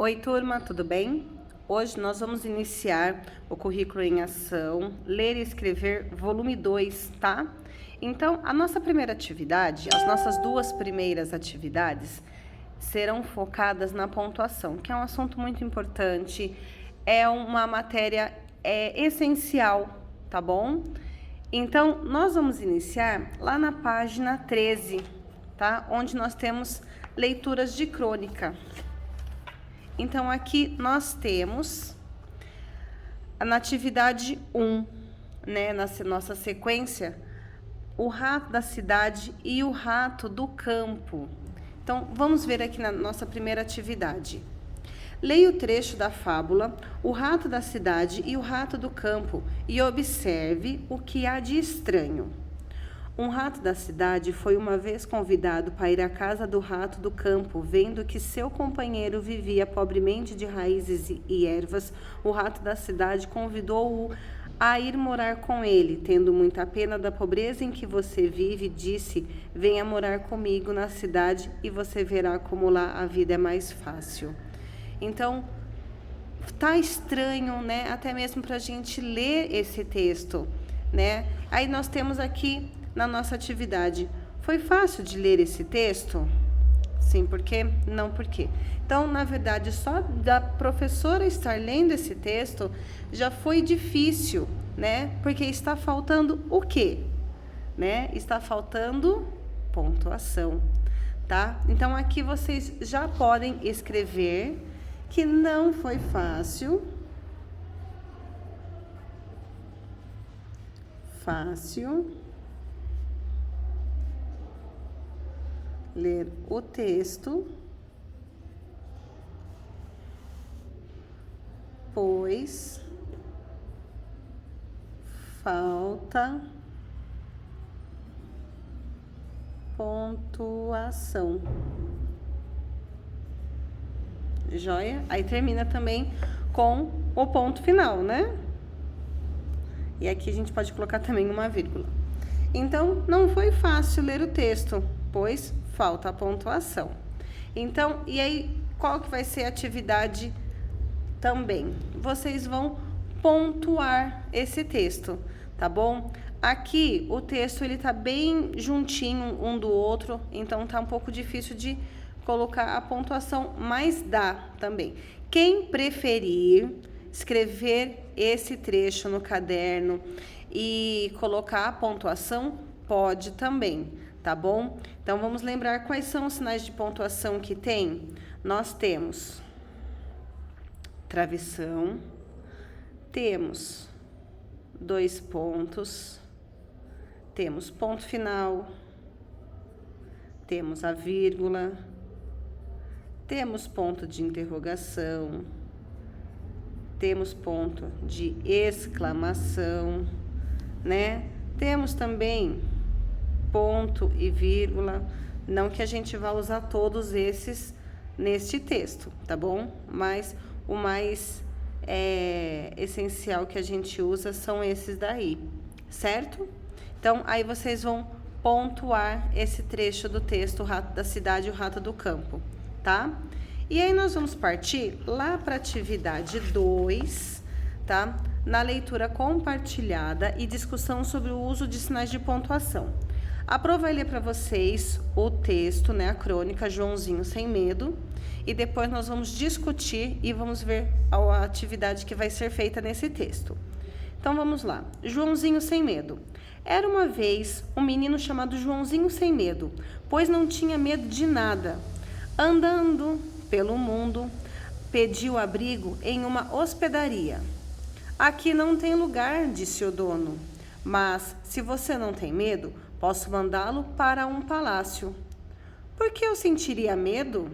Oi, turma, tudo bem? Hoje nós vamos iniciar o currículo em ação, ler e escrever, volume 2, tá? Então, a nossa primeira atividade, as nossas duas primeiras atividades serão focadas na pontuação, que é um assunto muito importante, é uma matéria essencial, tá bom? Então, nós vamos iniciar lá na página 13, tá? Onde nós temos leituras de crônica. Então, aqui nós temos na atividade 1, né, na nossa sequência, o rato da cidade e o rato do campo. Então, vamos ver aqui na nossa primeira atividade. Leia o trecho da fábula O Rato da Cidade e o Rato do Campo e observe o que há de estranho. Um rato da cidade foi uma vez convidado para ir à casa do rato do campo, vendo que seu companheiro vivia pobremente de raízes e ervas. O rato da cidade convidou-o a ir morar com ele. Tendo muita pena da pobreza em que você vive, disse: venha morar comigo na cidade e você verá como lá a vida é mais fácil. Então, tá estranho, né? Até mesmo para a gente ler esse texto, né? Aí nós temos aqui na nossa atividade. Foi fácil de ler esse texto? Sim, por quê? Não, por quê? Então, na verdade, só da professora estar lendo esse texto já foi difícil, né? Porque está faltando o quê? Né? Está faltando pontuação, tá? Então, aqui vocês já podem escrever que não foi fácil. Ler o texto, pois falta pontuação. Joia? Aí termina também com o ponto final, né? E aqui a gente pode colocar também uma vírgula. Então, não foi fácil ler o texto, pois falta a pontuação. Então, e aí, qual que vai ser a atividade também? Vocês vão pontuar esse texto, tá bom? Aqui, o texto, ele tá bem juntinho um do outro, então tá um pouco difícil de colocar a pontuação, mas dá também. Quem preferir escrever esse trecho no caderno e colocar a pontuação, pode também, tá bom? Então, vamos lembrar quais são os sinais de pontuação que tem? Nós temos travessão, temos 2 pontos, temos ponto final, temos a vírgula, temos ponto de interrogação, temos ponto de exclamação, né? Temos também ponto e vírgula, não que a gente vá usar todos esses neste texto, tá bom? Mas o mais essencial que a gente usa são esses daí, certo? Então, aí vocês vão pontuar esse trecho do texto, o rato da cidade e o rato do campo, tá? E aí nós vamos partir lá para a atividade 2, tá? Na leitura compartilhada e discussão sobre o uso de sinais de pontuação. A Pro vai ler para vocês o texto, né, a crônica Joãozinho Sem Medo, e depois nós vamos discutir e vamos ver a atividade que vai ser feita nesse texto. Então vamos lá. Joãozinho Sem Medo. Era uma vez um menino chamado Joãozinho Sem Medo, pois não tinha medo de nada. Andando pelo mundo, pediu abrigo em uma hospedaria. Aqui não tem lugar, disse o dono, mas se você não tem medo, posso mandá-lo para um palácio. Por que eu sentiria medo?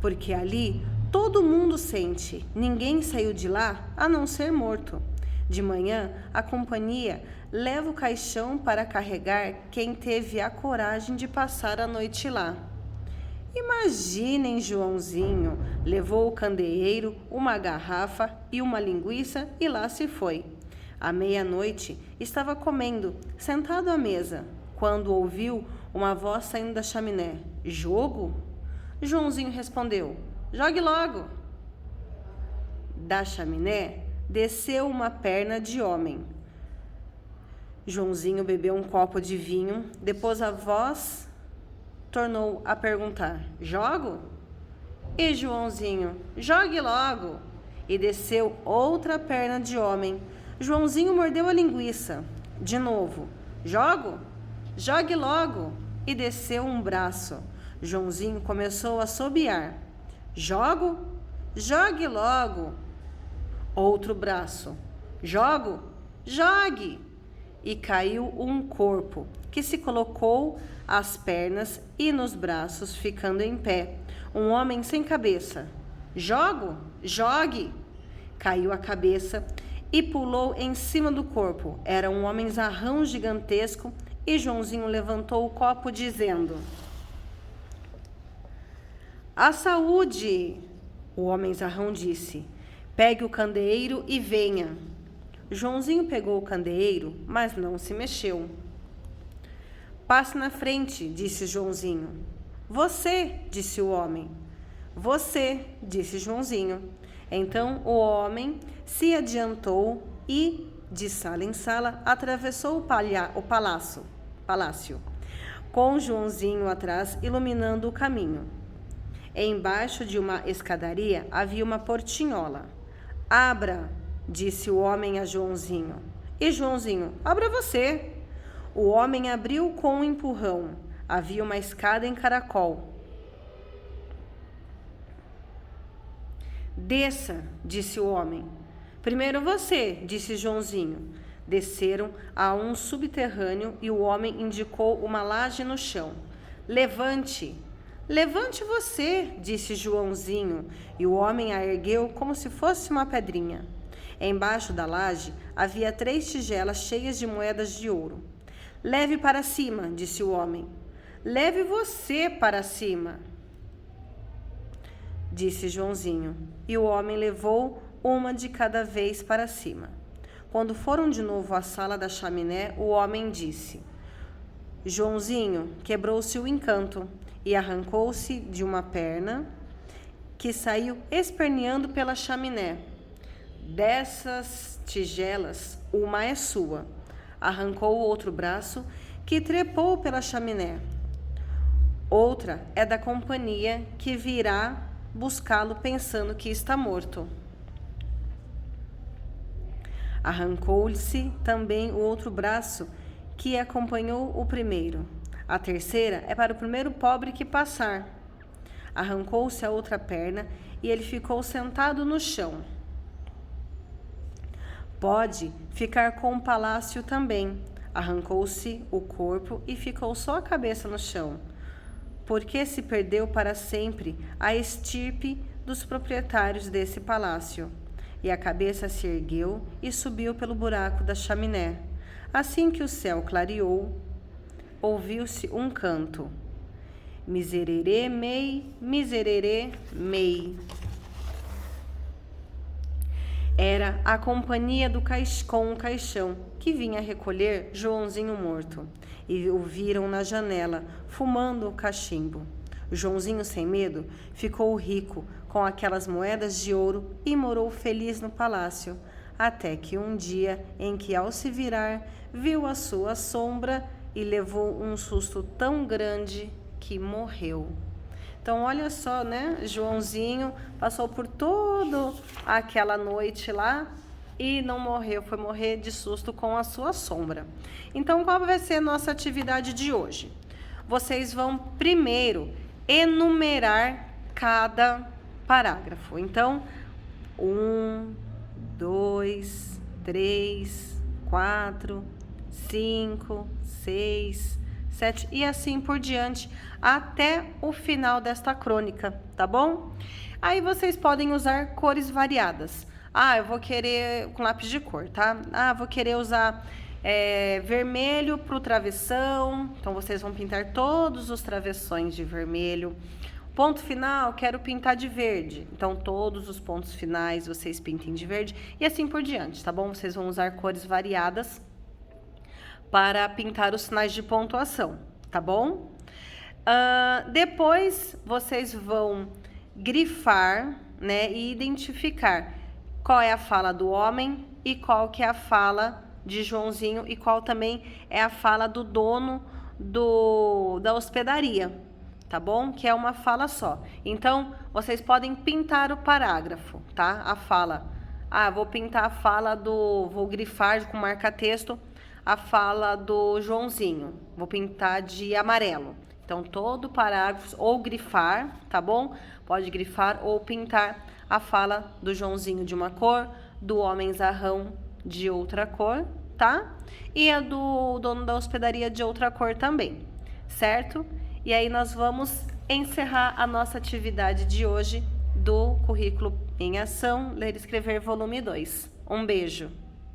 Porque ali todo mundo sente, ninguém saiu de lá a não ser morto. De manhã, a companhia leva o caixão para carregar quem teve a coragem de passar a noite lá. Imaginem Joãozinho, levou o candeeiro, uma garrafa e uma linguiça e lá se foi. À meia-noite, estava comendo, sentado à mesa, quando ouviu uma voz saindo da chaminé. Jogo? Joãozinho respondeu: jogue logo. Da chaminé desceu uma perna de homem. Joãozinho bebeu um copo de vinho, depois a voz tornou a perguntar: jogo? E Joãozinho: jogue logo. E desceu outra perna de homem. Joãozinho mordeu a linguiça. De novo: jogo? Jogue logo. E desceu um braço. Joãozinho começou a assobiar: jogo? Jogue logo. Outro braço: jogo? Jogue. E caiu um corpo, que se colocou às pernas e nos braços, ficando em pé. Um homem sem cabeça: jogo? Jogue. Caiu a cabeça e pulou em cima do corpo. Era um homenzarrão gigantesco e Joãozinho levantou o copo dizendo: a saúde! O homenzarrão disse: pegue o candeeiro e venha. Joãozinho pegou o candeeiro, mas não se mexeu. Passe na frente, disse Joãozinho. Você, disse o homem. Você, disse Joãozinho. Então o homem se adiantou e, de sala em sala, atravessou o palácio, com Joãozinho atrás iluminando o caminho. Embaixo de uma escadaria havia uma portinhola. Abra, disse o homem a Joãozinho. E Joãozinho: abra você. O homem abriu com um empurrão. Havia uma escada em caracol. Desça, disse o homem. Primeiro você, disse Joãozinho. Desceram a um subterrâneo e o homem indicou uma laje no chão. Levante. Levante você, disse Joãozinho, e o homem a ergueu como se fosse uma pedrinha. Embaixo da laje havia 3 tigelas cheias de moedas de ouro. Leve para cima, disse o homem. Leve você para cima, disse Joãozinho, e o homem levou uma de cada vez para cima. Quando foram de novo à sala da chaminé, o homem disse: Joãozinho, quebrou-se o encanto e arrancou-se de uma perna que saiu esperneando pela chaminé. Dessas tigelas, uma é sua. Arrancou o outro braço que trepou pela chaminé. Outra é da companhia que virá buscá-lo pensando que está morto. Arrancou-se também o outro braço que acompanhou o primeiro. A terceira é para o primeiro pobre que passar. Arrancou-se a outra perna e ele ficou sentado no chão. Pode ficar com o palácio também. Arrancou-se o corpo e ficou só a cabeça no chão, porque se perdeu para sempre a estirpe dos proprietários desse palácio. E a cabeça se ergueu e subiu pelo buraco da chaminé. Assim que o céu clareou, ouviu-se um canto. Miserere mei, miserere mei. Era a companhia com o caixão, que vinha recolher Joãozinho morto. E o viram na janela, fumando o cachimbo. Joãozinho, sem medo, ficou rico com aquelas moedas de ouro e morou feliz no palácio, até que um dia em que, ao se virar, viu a sua sombra e levou um susto tão grande que morreu. Então, olha só, né? Joãozinho passou por toda aquela noite lá e não morreu, foi morrer de susto com a sua sombra. Então, qual vai ser a nossa atividade de hoje? Vocês vão primeiro enumerar cada parágrafo. Então, 1, 2, 3, 4, 5, 6, 7 e assim por diante até o final desta crônica, tá bom? Aí vocês podem usar cores variadas. Ah, eu vou querer com lápis de cor, tá? Ah, vou querer usar vermelho para o travessão. Então, vocês vão pintar todos os travessões de vermelho. Ponto final, quero pintar de verde. Então, todos os pontos finais vocês pintem de verde e assim por diante, tá bom? Vocês vão usar cores variadas para pintar os sinais de pontuação, tá bom? Depois vocês vão grifar, né, e identificar qual é a fala do homem e qual que é a fala de Joãozinho e qual também é a fala do dono da hospedaria, tá bom? Que é uma fala só. Então, vocês podem pintar o parágrafo, tá? A fala. Vou pintar a fala vou grifar com marca-texto a fala do Joãozinho. Vou pintar de amarelo. Então, todo parágrafo, ou grifar, tá bom? Pode grifar ou pintar a fala do Joãozinho de uma cor, do homem zarrão de outra cor, tá? E a do dono da hospedaria de outra cor também, certo? E aí nós vamos encerrar a nossa atividade de hoje do Currículo em Ação, Ler e Escrever, volume 2. Um beijo!